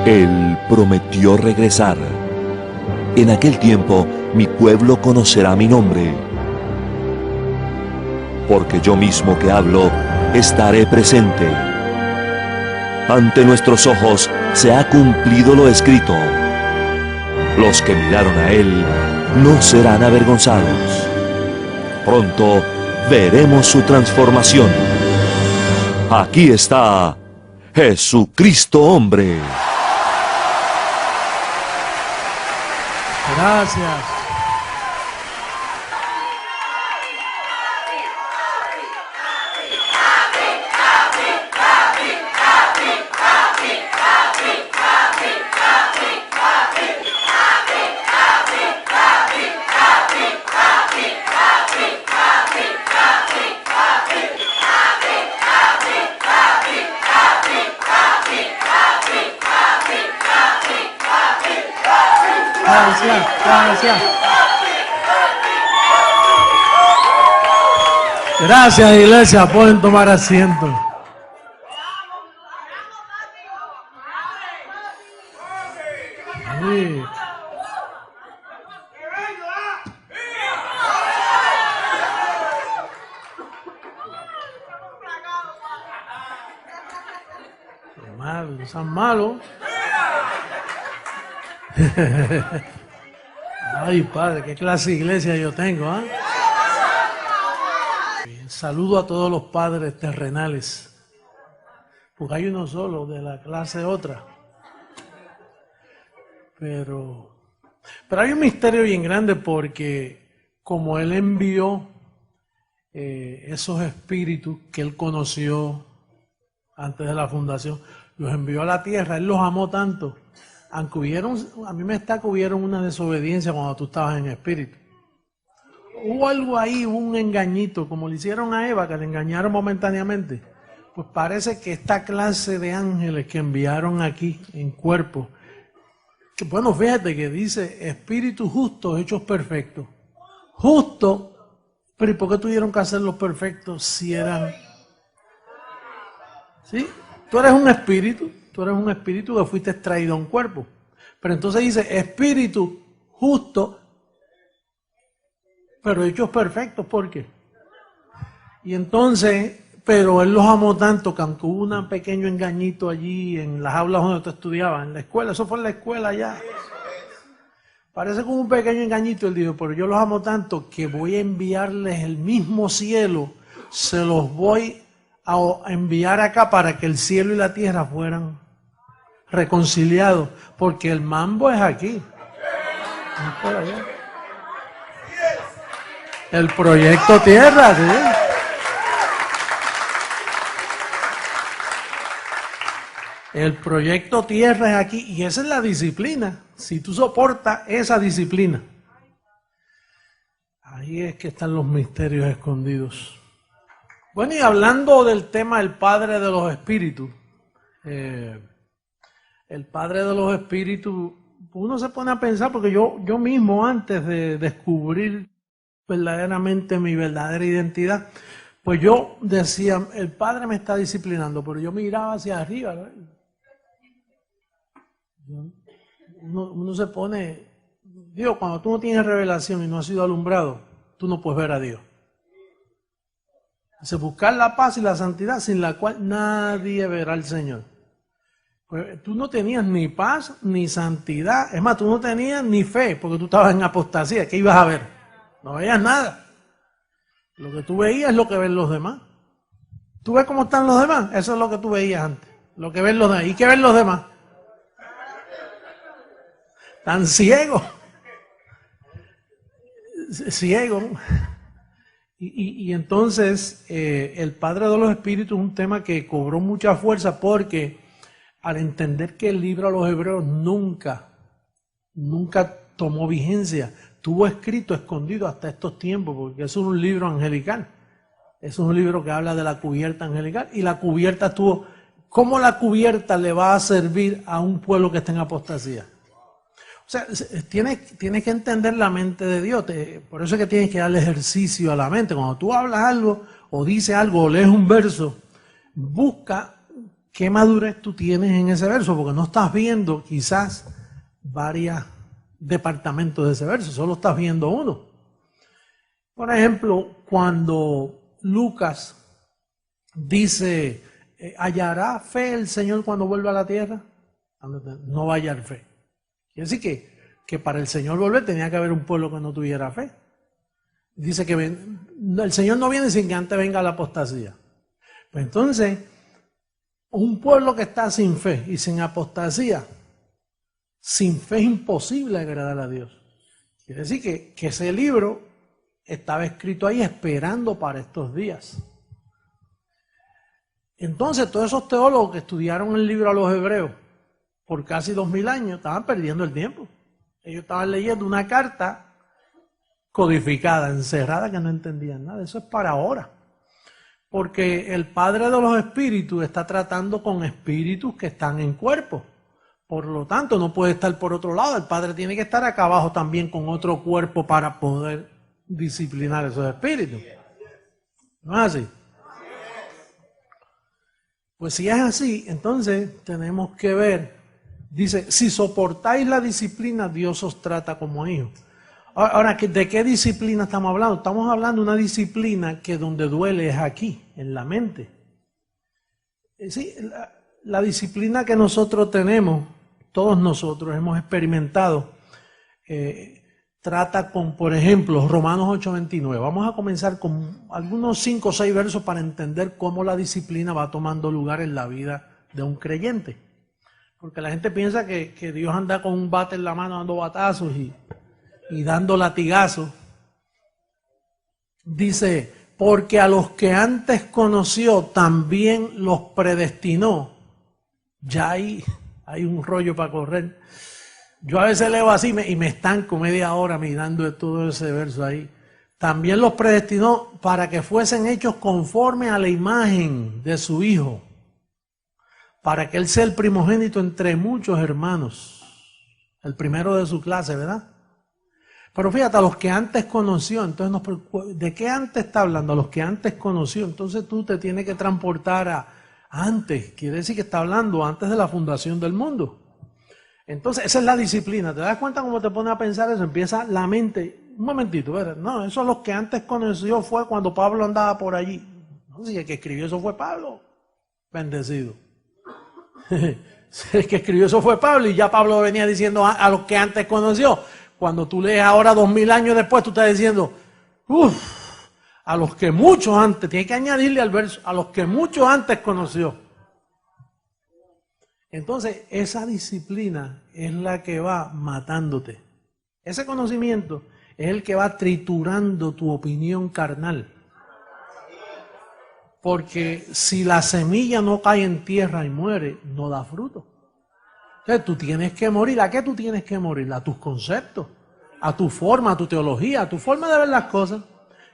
Él prometió regresar. En aquel tiempo mi pueblo conocerá mi nombre. Porque yo mismo que hablo, estaré presente. Ante nuestros ojos se ha cumplido lo escrito. Los que miraron a Él no serán avergonzados. Pronto veremos su transformación. Aquí está Jesucristo hombre. Gracias. Gracias, gracias. Gracias, iglesia. Pueden tomar asiento. Sí. Qué malo, no sean malos. Ay, padre, qué clase de iglesia yo tengo, ¿ah? Saludo a todos los padres terrenales, porque hay uno solo, de la clase otra. Pero hay un misterio bien grande, porque como Él envió esos espíritus que Él conoció antes de la fundación, los envió a la tierra, Él los amó tanto. Aunque a mí me está que hubieron una desobediencia cuando tú estabas en espíritu. Hubo algo ahí, un engañito, como le hicieron a Eva, que le engañaron momentáneamente. Pues parece que esta clase de ángeles que enviaron aquí en cuerpo, que bueno, fíjate que dice espíritus justos hechos perfectos. Justo, pero ¿y por qué tuvieron que hacerlos perfectos si eran? ¿Sí? Tú eres un espíritu. Tú eres un espíritu que fuiste extraído a un cuerpo. Pero entonces dice, espíritu justo, pero hechos perfectos. ¿Por qué? Y entonces, pero Él los amó tanto que aunque hubo un pequeño engañito allí en las aulas donde tú estudiabas, en la escuela, eso fue en la escuela ya. Parece que hubo un pequeño engañito. Él dijo, pero yo los amo tanto que voy a enviarles el mismo cielo, se los voy a enviar acá para que el cielo y la tierra fueran reconciliados, porque el mambo es aquí, no es por allá. El proyecto tierra, ¿sí? El proyecto tierra es aquí, y esa es la disciplina. Si tú soportas esa disciplina, ahí es que están los misterios escondidos. Bueno, y hablando del tema del Padre de los Espíritus, el Padre de los Espíritus, uno se pone a pensar, porque yo mismo antes de descubrir verdaderamente mi verdadera identidad, pues yo decía, el Padre me está disciplinando, pero yo miraba hacia arriba, ¿no? Uno se pone, digo, cuando tú no tienes revelación y no has sido alumbrado, tú no puedes ver a Dios. Es buscar la paz y la santidad, sin la cual nadie verá al Señor. Pues tú no tenías ni paz ni santidad. Es más, tú no tenías ni fe, porque tú estabas en apostasía. ¿Qué ibas a ver? No veías nada. Lo que tú veías es lo que ven los demás. ¿Tú ves cómo están los demás? Eso es lo que tú veías antes. Lo que ven los demás. ¿Y qué ven los demás? Tan ciegos. Ciegos. Y entonces el Padre de los Espíritus es un tema que cobró mucha fuerza, porque al entender que el libro a los Hebreos nunca tomó vigencia, tuvo escrito escondido hasta estos tiempos, porque eso es un libro angelical, eso es un libro que habla de la cubierta angelical, y la cubierta estuvo, ¿cómo la cubierta le va a servir a un pueblo que está en apostasía? O sea, tienes que entender la mente de Dios. Por eso es que tienes que darle ejercicio a la mente. Cuando tú hablas algo, o dices algo, o lees un verso, busca ¿qué madurez tú tienes en ese verso? Porque no estás viendo quizás varios departamentos de ese verso, solo estás viendo uno. Por ejemplo, cuando Lucas dice, ¿hallará fe el Señor cuando vuelva a la tierra? No va a hallar fe. Quiere decir que para el Señor volver tenía que haber un pueblo que no tuviera fe. Dice que el Señor no viene sin que antes venga la apostasía. Pues entonces, un pueblo que está sin fe y sin apostasía, sin fe es imposible agradar a Dios. Quiere decir que ese libro estaba escrito ahí esperando para estos días. Entonces, todos esos teólogos que estudiaron el libro a los hebreos por casi 2000 años estaban perdiendo el tiempo. Ellos estaban leyendo una carta codificada, encerrada, que no entendían nada. Eso es para ahora. Porque el Padre de los Espíritus está tratando con espíritus que están en cuerpo. Por lo tanto, no puede estar por otro lado. El Padre tiene que estar acá abajo también con otro cuerpo para poder disciplinar esos espíritus. ¿No es así? Pues si es así, entonces tenemos que ver. Dice, si soportáis la disciplina, Dios os trata como hijos. Ahora, ¿de qué disciplina estamos hablando? Estamos hablando de una disciplina que donde duele es aquí, en la mente. Sí, la disciplina que nosotros tenemos, todos nosotros hemos experimentado, trata con, por ejemplo, Romanos 8:29. Vamos a comenzar con algunos 5 o 6 versos para entender cómo la disciplina va tomando lugar en la vida de un creyente. Porque la gente piensa que Dios anda con un bate en la mano dando batazos y dando latigazos. Dice, porque a los que antes conoció también los predestinó. Ya hay un rollo para correr. Yo a veces leo así y me estanco media hora mirando todo ese verso ahí. También los predestinó para que fuesen hechos conforme a la imagen de su Hijo, para que Él sea el primogénito entre muchos hermanos, el primero de su clase, ¿verdad? Pero fíjate, a los que antes conoció, entonces, ¿de qué antes está hablando? A los que antes conoció, entonces tú te tienes que transportar a antes, quiere decir que está hablando antes de la fundación del mundo. Entonces, esa es la disciplina. ¿Te das cuenta cómo te pone a pensar eso? Empieza la mente, un momentito, ¿verdad? No, eso a los que antes conoció fue cuando Pablo andaba por allí. No, si el que escribió eso fue Pablo, bendecido. El que escribió eso fue Pablo y ya Pablo venía diciendo a los que antes conoció. Cuando tú lees ahora 2000 años después, tú estás diciendo, a los que muchos antes, tienes que añadirle al verso, a los que muchos antes conoció. Entonces, esa disciplina es la que va matándote. Ese conocimiento es el que va triturando tu opinión carnal. Porque si la semilla no cae en tierra y muere, no da fruto. Entonces tú tienes que morir. ¿A qué tú tienes que morir? A tus conceptos, a tu forma, a tu teología, a tu forma de ver las cosas.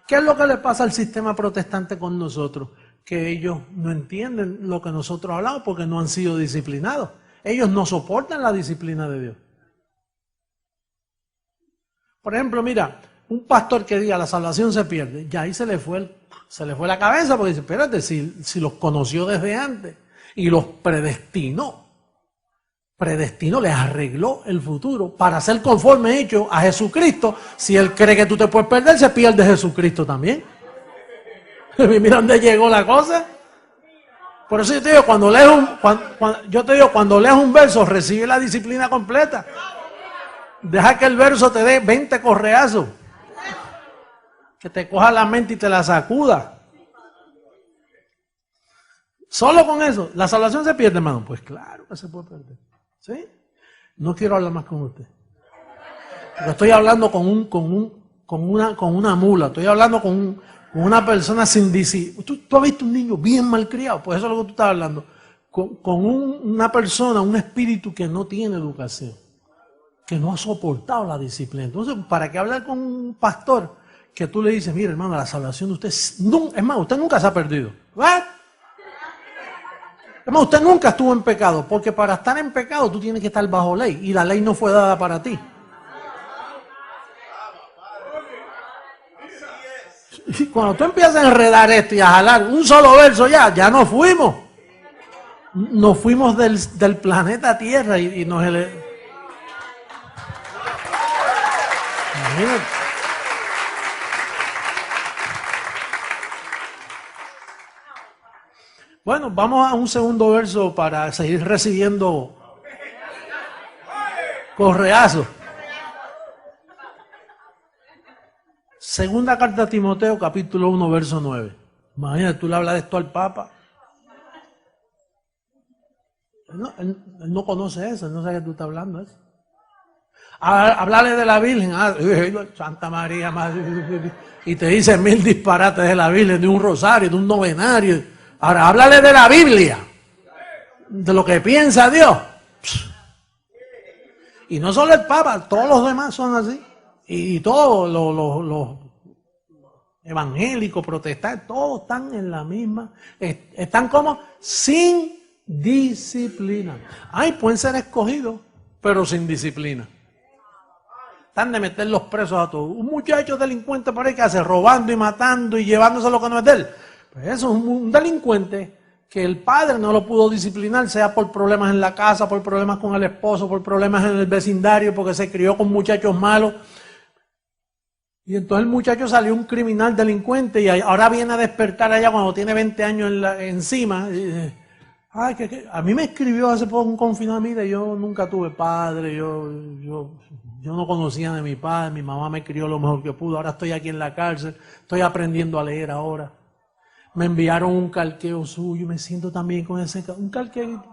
¿Qué es lo que le pasa al sistema protestante con nosotros? Que ellos no entienden lo que nosotros hablamos porque no han sido disciplinados. Ellos no soportan la disciplina de Dios. Por ejemplo, mira, un pastor que diga la salvación se pierde, ya ahí se le fue la cabeza porque dice, espérate, si los conoció desde antes y los predestinó, les arregló el futuro para ser conforme hecho a Jesucristo. Si él cree que tú te puedes perder, se pierde Jesucristo también. Mira dónde llegó la cosa. Por eso yo te digo, cuando lees un verso, recibe la disciplina completa. Deja que el verso te dé 20 correazos. Que te coja la mente y te la sacuda. Solo con eso, ¿la salvación se pierde, hermano? Pues claro que se puede perder. ¿Sí? No quiero hablar más con usted. Pero estoy hablando con una mula, estoy hablando con una persona sin disciplina. ¿Tú has visto un niño bien malcriado? Pues eso es lo que tú estás hablando. Con una persona, un espíritu que no tiene educación, que no ha soportado la disciplina. Entonces, ¿para qué hablar con un pastor que tú le dices, mire hermano, la salvación de usted, es más, usted nunca se ha perdido? ¿What? Es más, usted nunca estuvo en pecado, porque para estar en pecado tú tienes que estar bajo ley, y la ley no fue dada para ti. Y cuando tú empiezas a enredar esto y a jalar un solo verso ya nos fuimos. Nos fuimos del planeta Tierra y nos Imagínate. Bueno, vamos a un segundo verso para seguir recibiendo correazos. Segunda carta a Timoteo, capítulo 1, verso 9. Imagínate, tú le hablas de esto al Papa. Él no conoce eso, él no sabe que tú estás hablando de eso. Hablarle de la Virgen, Santa María, Madre, y te dice 1000 disparates de la Virgen, de un rosario, de un novenario. Ahora, háblale de la Biblia, de lo que piensa Dios. Y no solo el Papa, todos los demás son así. Y todos los evangélicos, protestantes, todos están en la misma, están como sin disciplina. Pueden ser escogidos, pero sin disciplina. Están de meter los presos a todos. Un muchacho delincuente por ahí que hace robando y matando y llevándose lo que no es de él. Pues eso es un delincuente que el padre no lo pudo disciplinar, sea por problemas en la casa, por problemas con el esposo, por problemas en el vecindario, porque se crió con muchachos malos. Y entonces el muchacho salió un criminal delincuente y ahora viene a despertar allá cuando tiene 20 años encima. Y dice, a mí me escribió hace poco un confinado, mire, yo nunca tuve padre, yo no conocía de mi padre, mi mamá me crió lo mejor que pudo, ahora estoy aquí en la cárcel, estoy aprendiendo a leer ahora. Me enviaron un calqueo suyo y me siento también con un calqueo.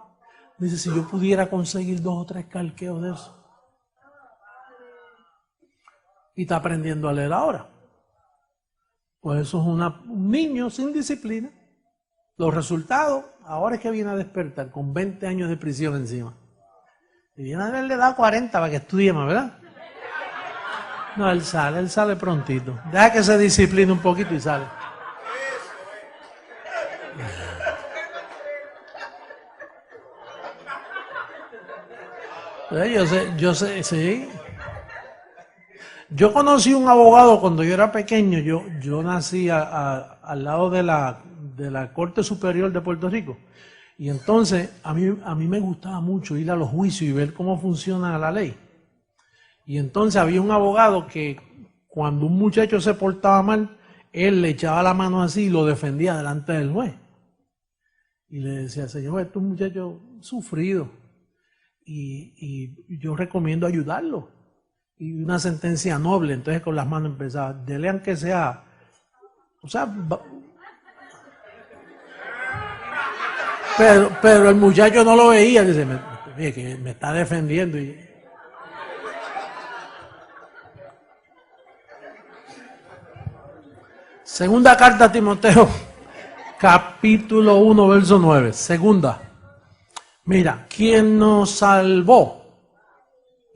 Dice, si yo pudiera conseguir 2 o 3 calqueos de eso. Y está aprendiendo a leer ahora. Pues eso es un niño sin disciplina. Los resultados, ahora es que viene a despertar con 20 años de prisión encima. Y viene a darle edad 40 para que estudie más, ¿verdad? No, él sale prontito. Deja que se discipline un poquito y sale. Yo sé, sí. Yo conocí un abogado cuando yo era pequeño. Yo nací al lado de la Corte Superior de Puerto Rico. Y entonces a mí me gustaba mucho ir a los juicios y ver cómo funciona la ley. Y entonces había un abogado que cuando un muchacho se portaba mal, él le echaba la mano así y lo defendía delante del juez. Y le decía, señor, este es un muchacho sufrido y yo recomiendo ayudarlo. Y una sentencia noble, entonces con las manos empezaba, dele aunque sea, pero el muchacho no lo veía, dice, que me está defendiendo. Segunda carta a Timoteo, capítulo 1, verso 9. Segunda. Mira, quien nos salvó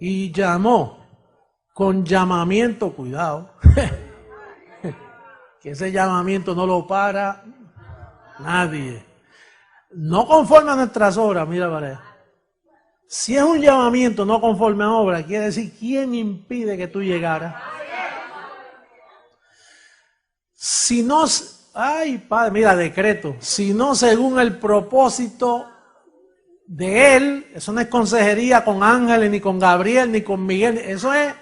y llamó con llamamiento, cuidado, que ese llamamiento no lo para nadie. No conforme a nuestras obras, mira, pareja. Si es un llamamiento no conforme a obras, quiere decir, ¿quién impide que tú llegaras? Si no, Padre, mira, decreto, si no según el propósito de Él, eso no es consejería con ángeles, ni con Gabriel, ni con Miguel, eso es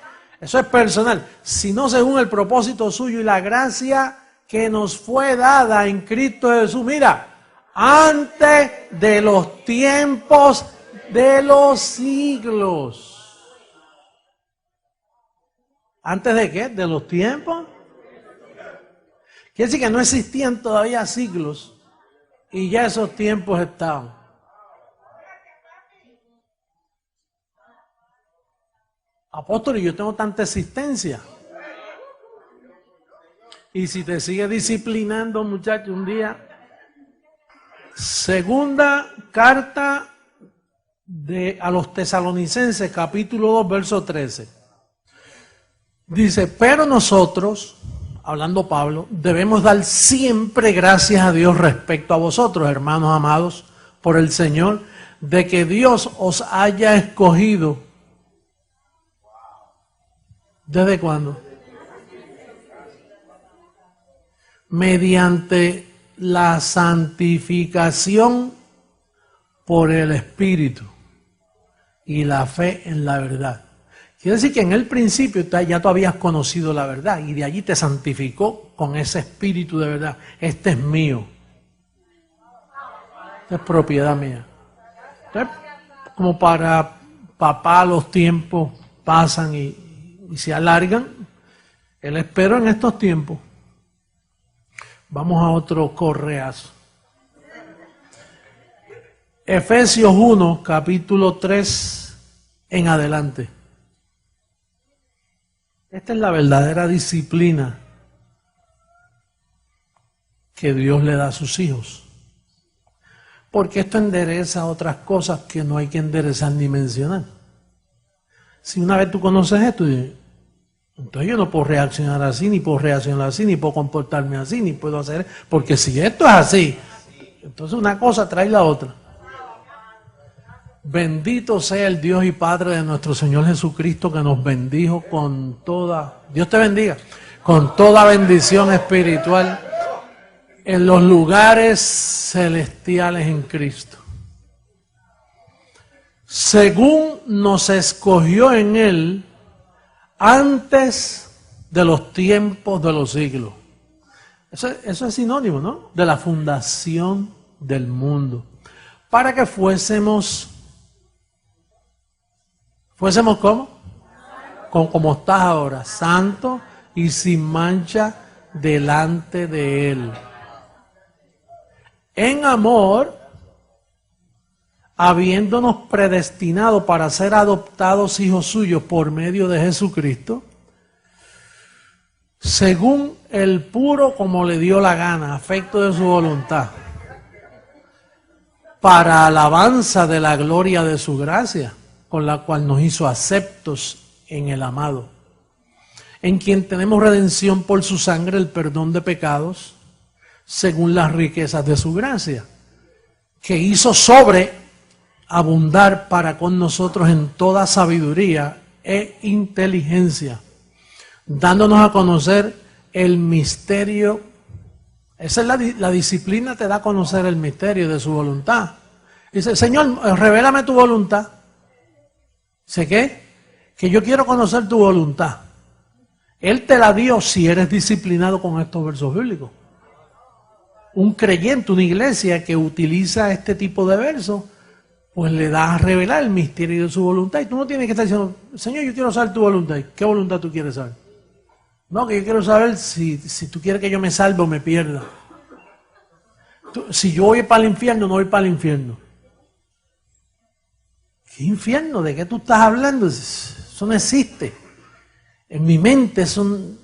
personal, sino según el propósito suyo y la gracia que nos fue dada en Cristo Jesús. Mira, antes de los tiempos de los siglos. ¿Antes de qué? ¿De los tiempos? Quiere decir que no existían todavía siglos y ya esos tiempos estaban. Apóstol, yo tengo tanta existencia. Y si te sigue disciplinando, muchacho, un día. Segunda carta a los Tesalonicenses, capítulo 2, verso 13. Dice, pero nosotros, hablando Pablo, debemos dar siempre gracias a Dios respecto a vosotros, hermanos amados, por el Señor, de que Dios os haya escogido. ¿Desde cuándo? Mediante la santificación por el Espíritu y la fe en la verdad. Quiere decir que en el principio ya tú habías conocido la verdad y de allí te santificó con ese espíritu de verdad. Este es mío. Esta es propiedad mía. Entonces, como para papá, los tiempos pasan y se alargan. Él esperó en estos tiempos. Vamos a otro correazo. Efesios 1, capítulo 3 en adelante. Esta es la verdadera disciplina que Dios le da a sus hijos. Porque esto endereza otras cosas que no hay que enderezar ni mencionar. Si una vez tú conoces esto, entonces yo no puedo reaccionar así, ni puedo reaccionar así, ni puedo comportarme así, ni puedo hacer... Porque si esto es así, entonces una cosa trae la otra. Bendito sea el Dios y Padre de nuestro Señor Jesucristo, que nos bendijo con toda... Dios te bendiga. Con toda bendición espiritual en los lugares celestiales en Cristo, según nos escogió en Él antes de los tiempos de los siglos. Eso es sinónimo, ¿no? De la fundación del mundo, para que fuésemos ¿cómo? Como estás ahora, santo y sin mancha delante de Él. En amor, habiéndonos predestinado para ser adoptados hijos suyos por medio de Jesucristo, según el puro como le dio la gana, afecto de su voluntad, para alabanza de la gloria de su gracia, con la cual nos hizo aceptos en el amado, en quien tenemos redención por su sangre, el perdón de pecados, según las riquezas de su gracia, que hizo sobreabundar para con nosotros en toda sabiduría e inteligencia, dándonos a conocer el misterio. Esa es la disciplina, te da a conocer el misterio de su voluntad. Dice, Señor, revélame tu voluntad. ¿Sé qué? Que yo quiero conocer tu voluntad. Él te la dio si eres disciplinado con estos versos bíblicos. Un creyente, una iglesia que utiliza este tipo de versos, pues le da a revelar el misterio de su voluntad. Y tú no tienes que estar diciendo, Señor, yo quiero saber tu voluntad. ¿Qué voluntad tú quieres saber? No, que yo quiero saber si tú quieres que yo me salve o me pierda. Si yo voy para el infierno, no voy para el infierno. ¿Qué infierno? ¿De qué tú estás hablando? Eso no existe. En mi mente son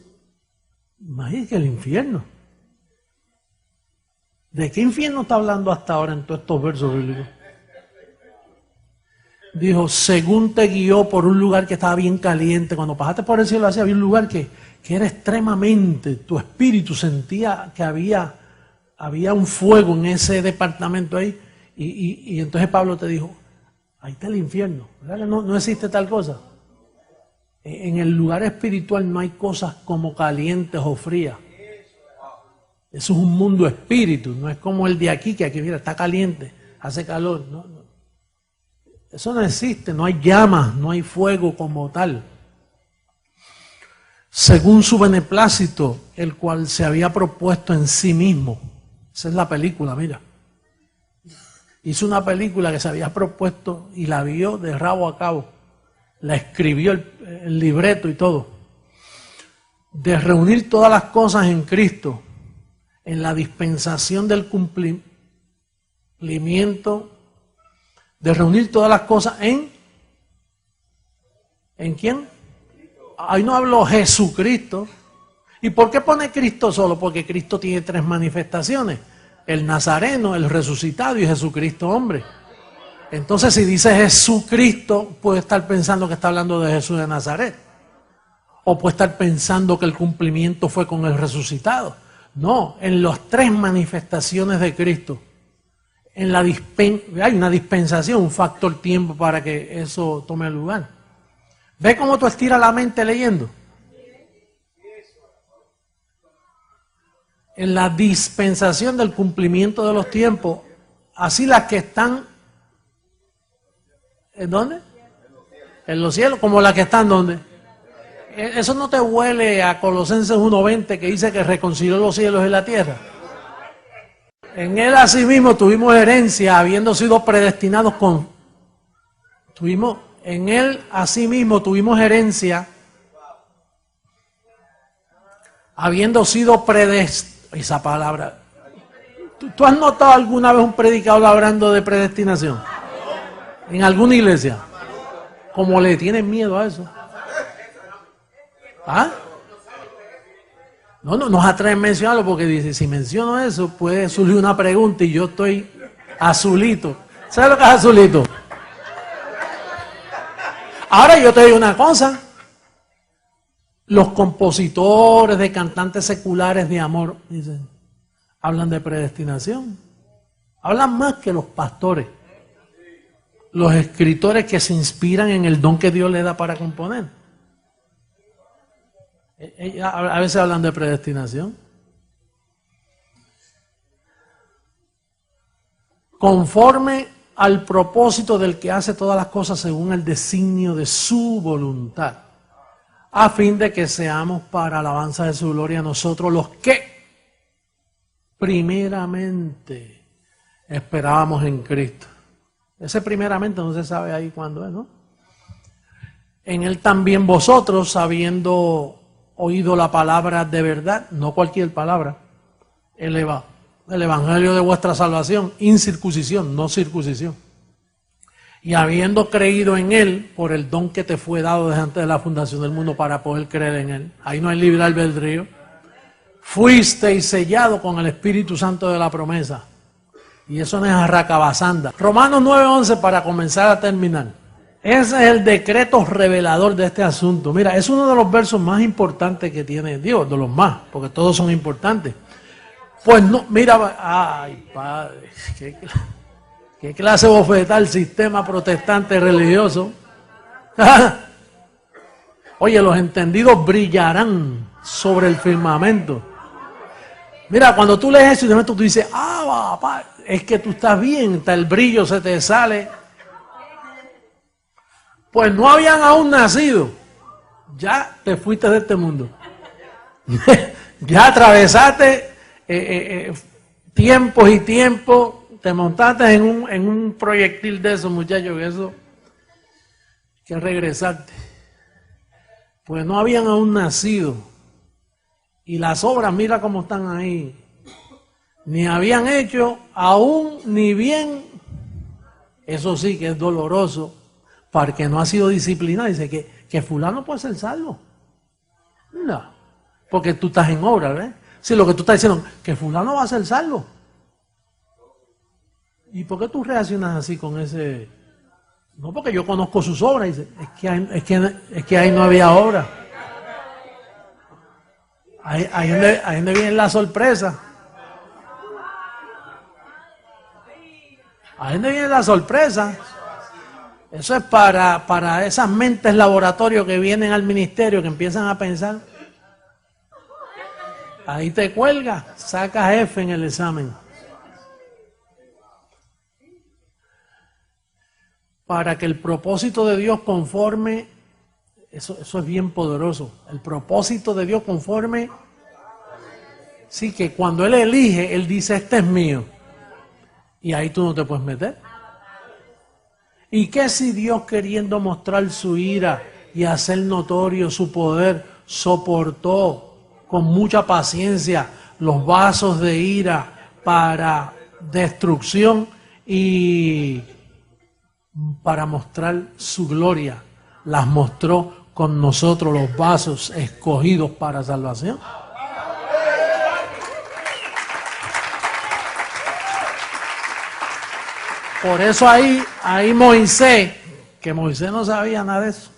más que el infierno. ¿De qué infierno está hablando hasta ahora en todos estos versos bíblicos? Dijo, según te guió por un lugar que estaba bien caliente. Cuando pasaste por el cielo así, había un lugar que era extremadamente, tu espíritu sentía que había un fuego en ese departamento ahí. Y entonces Pablo te dijo, ahí está el infierno. ¿Verdad que no existe tal cosa? En el lugar espiritual no hay cosas como calientes o frías. Eso es un mundo espíritu, no es como el de aquí, que aquí mira, está caliente, hace calor. No. Eso no existe, no hay llamas, no hay fuego como tal. Según su beneplácito, el cual se había propuesto en sí mismo. Esa es la película, mira. Hizo una película que se había propuesto y la vio de rabo a cabo. La escribió el libreto y todo. De reunir todas las cosas en Cristo, en la dispensación del cumplimiento, de reunir todas las cosas ¿en quién? Ahí no habló Jesucristo. ¿Y por qué pone Cristo solo? Porque Cristo tiene tres manifestaciones: el Nazareno, el resucitado y Jesucristo hombre. Entonces, si dice Jesucristo, puede estar pensando que está hablando de Jesús de Nazaret, o puede estar pensando que el cumplimiento fue con el resucitado. No, en las tres manifestaciones de Cristo, hay una dispensación, un factor tiempo para que eso tome lugar. ¿Ve cómo tú estiras la mente leyendo? En la dispensación del cumplimiento de los tiempos, así las que están ¿En dónde? En los cielos, como la que están ¿dónde? Eso no te huele a Colosenses 1:20 que dice que reconcilió los cielos y la tierra. En él asimismo tuvimos herencia, habiendo sido predestinados en él asimismo tuvimos herencia, habiendo sido predestinados. Esa palabra. ¿Tú has notado alguna vez un predicador hablando de predestinación? En alguna iglesia. Como le tienen miedo a eso. ¿Ah? No nos atreven a mencionarlo porque dice, si menciono eso puede surgir una pregunta y yo estoy azulito. ¿Sabes lo que es azulito? Ahora yo te digo una cosa. Los compositores de cantantes seculares de amor, dicen, hablan de predestinación. Hablan más que los pastores. Los escritores que se inspiran en el don que Dios le da para componer. A veces hablan de predestinación. Conforme al propósito del que hace todas las cosas según el designio de su voluntad, a fin de que seamos para alabanza de su gloria nosotros los que primeramente esperábamos en Cristo. Ese primeramente no se sabe ahí cuándo es, ¿no? En él también vosotros, habiendo oído la palabra de verdad, no cualquier palabra, el evangelio de vuestra salvación, incircuncisión, no circuncisión. Y habiendo creído en él, por el don que te fue dado desde antes de la fundación del mundo para poder creer en él, ahí no hay libre albedrío, fuisteis sellado con el Espíritu Santo de la promesa. Y eso no es arracabazanda. Romanos 9:11 para comenzar a terminar. Ese es el decreto revelador de este asunto. Mira, es uno de los versos más importantes que tiene Dios, de los más, porque todos son importantes. Pues no, mira, ay padre, qué clase de bofetada el sistema protestante religioso. Oye, los entendidos brillarán sobre el firmamento. Mira, cuando tú lees eso y de momento tú dices, papá, es que tú estás bien, está el brillo se te sale. Pues no habían aún nacido. Ya te fuiste de este mundo. Ya atravesaste tiempos y tiempos. Te montaste en un proyectil de esos, muchachos, que eso hay que regresarte. Pues no habían aún nacido. Y las obras, mira cómo están ahí. Ni habían hecho aún ni bien. Eso sí que es doloroso. Para el que no ha sido disciplinado, dice que fulano puede ser salvo. No, porque tú estás en obra, ¿ves? Si lo que tú estás diciendo, que fulano va a ser salvo. ¿Y por qué tú reaccionas así con ese? No, porque yo conozco sus obras, dice, es que ahí no había obra. Ahí donde viene la sorpresa. Ahí donde viene la sorpresa. Eso es para esas mentes laboratorio que vienen al ministerio, que empiezan a pensar. Ahí te cuelga, sacas F en el examen. Para que el propósito de Dios conforme, eso es bien poderoso. El propósito de Dios conforme, sí, que cuando Él elige, Él dice, este es mío. Y ahí tú no te puedes meter. ¿Y qué si Dios, queriendo mostrar su ira y hacer notorio su poder, soportó con mucha paciencia los vasos de ira para destrucción y para mostrar su gloria, las mostró con nosotros los vasos escogidos para salvación? Por eso ahí Moisés, que Moisés no sabía nada de eso,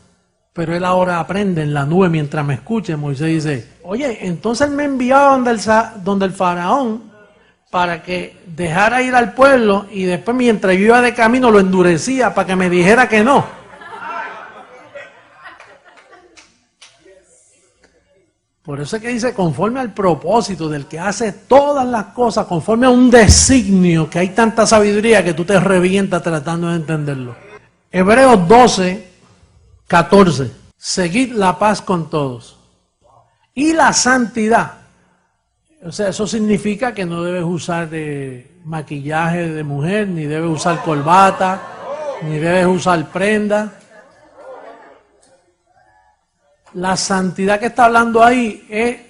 pero él ahora aprende en la nube mientras me escuche. Moisés dice, oye, entonces él me enviaba donde el faraón para que dejara ir al pueblo y después mientras yo iba de camino lo endurecía para que me dijera que no. Por eso es que dice, conforme al propósito del que hace todas las cosas, conforme a un designio, que hay tanta sabiduría que tú te revientas tratando de entenderlo. Hebreos 12, 14. Seguid la paz con todos. Y la santidad. O sea, eso significa que no debes usar de maquillaje de mujer, ni debes usar corbata, ni debes usar prenda. La santidad que está hablando ahí, es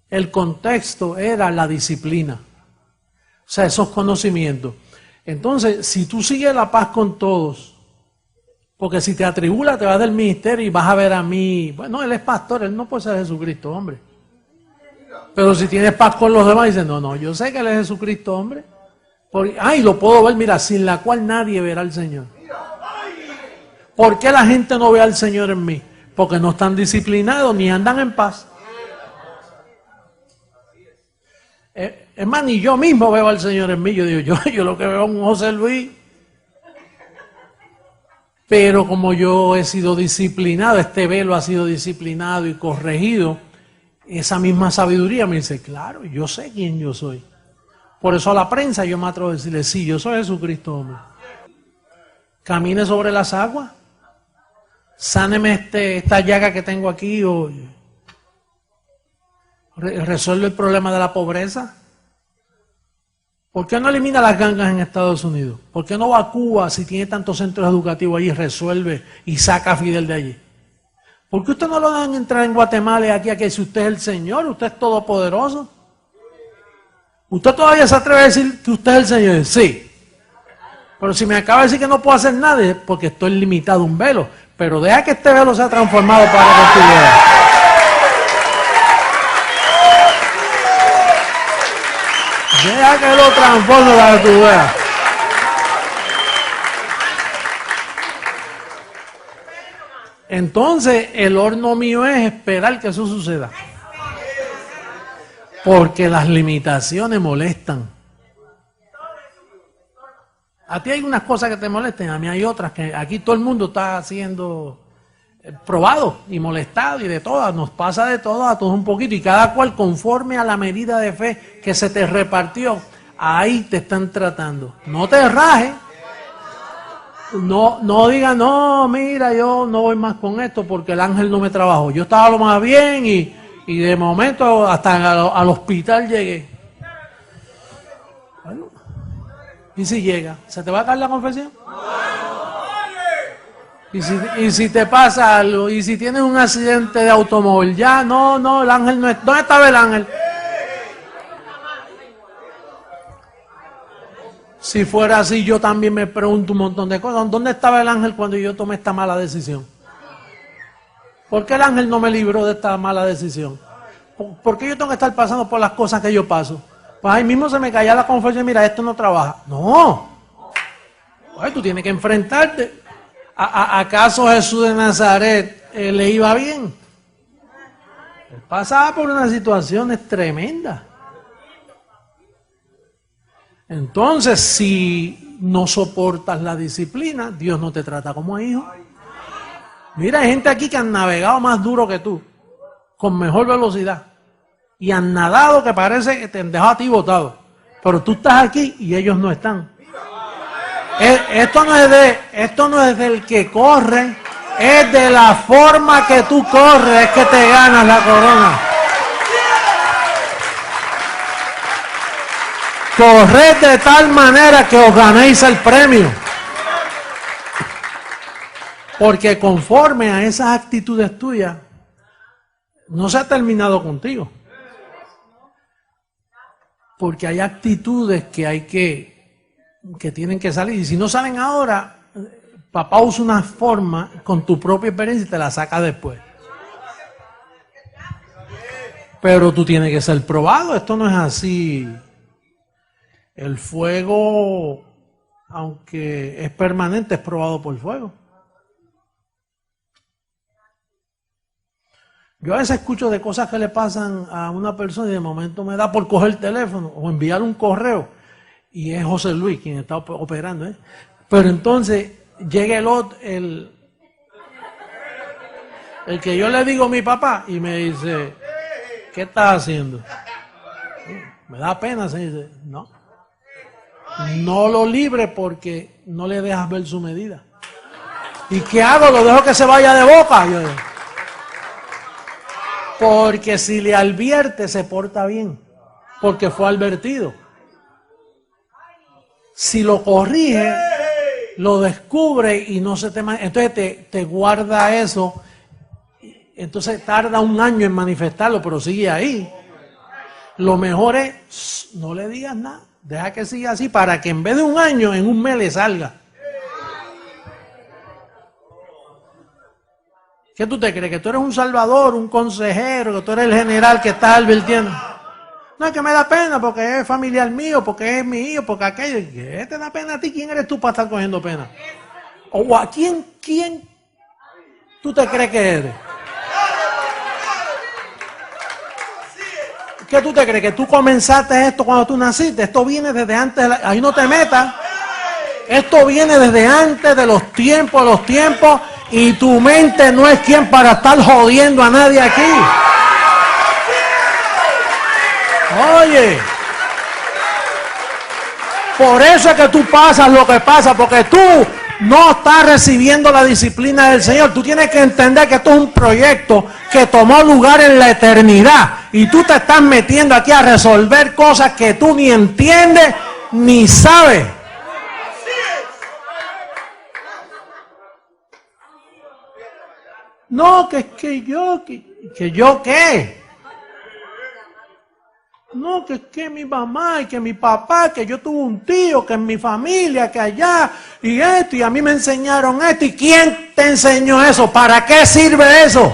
el contexto era la disciplina. O sea, esos conocimientos. Entonces, si tú sigues la paz con todos, porque si te atribula, te vas del ministerio y vas a ver a mí. Bueno, él es pastor, él no puede ser Jesucristo, hombre. Pero si tienes paz con los demás, dices, no, yo sé que él es Jesucristo, hombre. Y lo puedo ver, mira, sin la cual nadie verá al Señor. ¿Por qué la gente no ve al Señor en mí? Porque no están disciplinados ni andan en paz. Hermano, y yo mismo veo al Señor en mí. Yo digo, yo lo que veo es un José Luis. Pero como yo he sido disciplinado, este velo ha sido disciplinado y corregido, esa misma sabiduría me dice, claro, yo sé quién yo soy. Por eso a la prensa yo me atrevo a decirle, sí, yo soy Jesucristo, hombre. Camine sobre las aguas. Sáneme esta llaga que tengo aquí. Resuelve el problema de la pobreza. ¿Por qué no elimina las gangas en Estados Unidos? ¿Por qué no va a Cuba si tiene tantos centros educativos allí, resuelve y saca a Fidel de allí? ¿Por qué usted no lo dejan entrar en Guatemala y aquí si usted es el Señor, usted es todopoderoso? ¿Usted todavía se atreve a decir que usted es el Señor? Sí. Pero si me acaba de decir que no puedo hacer nada es porque estoy limitado a un velo. Pero deja que este velo sea transformado para que tú veas. Deja que lo transforme para que tú veas. Entonces, el horno mío es esperar que eso suceda. Porque las limitaciones molestan. A ti hay unas cosas que te molesten, a mí hay otras que aquí todo el mundo está siendo probado y molestado y de todas, nos pasa de todo a todos un poquito y cada cual conforme a la medida de fe que se te repartió, ahí te están tratando. No te rajes, no digas, no, mira, yo no voy más con esto porque el ángel no me trabajó. Yo estaba lo más bien y de momento hasta al hospital llegué. Bueno, ¿y si llega? ¿Se te va a caer la confesión? ¿Y si te pasa algo? ¿Y si tienes un accidente de automóvil? Ya, no, el ángel no es. ¿Dónde estaba el ángel? Si fuera así, yo también me pregunto un montón de cosas. ¿Dónde estaba el ángel cuando yo tomé esta mala decisión? ¿Por qué el ángel no me libró de esta mala decisión? ¿Por qué yo tengo que estar pasando por las cosas que yo paso? Pues ahí mismo se me caía la confesión, mira, esto no trabaja. No. Pues tú tienes que enfrentarte. ¿Acaso Jesús de Nazaret le iba bien? Él pasaba por unas situaciones tremendas. Entonces, si no soportas la disciplina, Dios no te trata como hijo. Mira, hay gente aquí que han navegado más duro que tú, con mejor velocidad. Y han nadado que parece que te han dejado a ti botado. Pero tú estás aquí y ellos no están. Esto no es del que corre, es de la forma que tú corres, es que te ganas la corona. Corred de tal manera que os ganéis el premio. Porque conforme a esas actitudes tuyas, no se ha terminado contigo. Porque hay actitudes que tienen que salir. Y si no salen ahora, papá usa una forma con tu propia experiencia y te la saca después. Pero tú tienes que ser probado. Esto no es así. El fuego, aunque es permanente, es probado por fuego. Yo a veces escucho de cosas que le pasan a una persona y de momento me da por coger el teléfono o enviar un correo y es José Luis quien está operando, ¿eh? Pero entonces llega el que yo le digo a mi papá y me dice, ¿qué estás haciendo? Me da pena, se dice, no. no lo libre porque no le dejas ver su medida. ¿Y qué hago? Lo dejo que se vaya de boca. Porque si le advierte, se porta bien. Porque fue advertido. Si lo corrige, lo descubre y no se te... Entonces te guarda eso. Entonces tarda un año en manifestarlo, pero sigue ahí. Lo mejor es, no le digas nada. Deja que siga así para que en vez de un año, en un mes le salga. ¿Qué tú te crees? ¿Que tú eres un salvador, un consejero, que tú eres el general que estás advirtiendo? No, es que me da pena porque es familiar mío, porque es mi hijo, porque aquello. ¿Qué te da pena a ti? ¿Quién eres tú para estar cogiendo pena? ¿O a quién tú te crees que eres? ¿Qué tú te crees? ¿Que tú comenzaste esto cuando tú naciste? Esto viene desde antes, ahí no te metas. Esto viene desde antes de los tiempos, y tu mente no es quien para estar jodiendo a nadie aquí. Oye, por eso es que tú pasas lo que pasa, porque tú no estás recibiendo la disciplina del Señor. Tú tienes que entender que esto es un proyecto que tomó lugar en la eternidad y tú te estás metiendo aquí a resolver cosas que tú ni entiendes ni sabes. No, que yo qué. No, que mi mamá y que mi papá, que yo tuve un tío, que en mi familia, que allá, y esto, y a mí me enseñaron esto. ¿Y quién te enseñó eso? ¿Para qué sirve eso?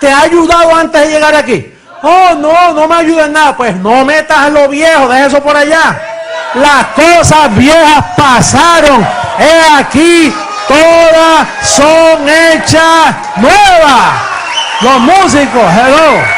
¿Te ha ayudado antes de llegar aquí? Oh, no me ayuda en nada. Pues no metas a lo viejo, deja eso por allá. Las cosas viejas pasaron. He aquí, todas son hechas nuevas. Los músicos, hello.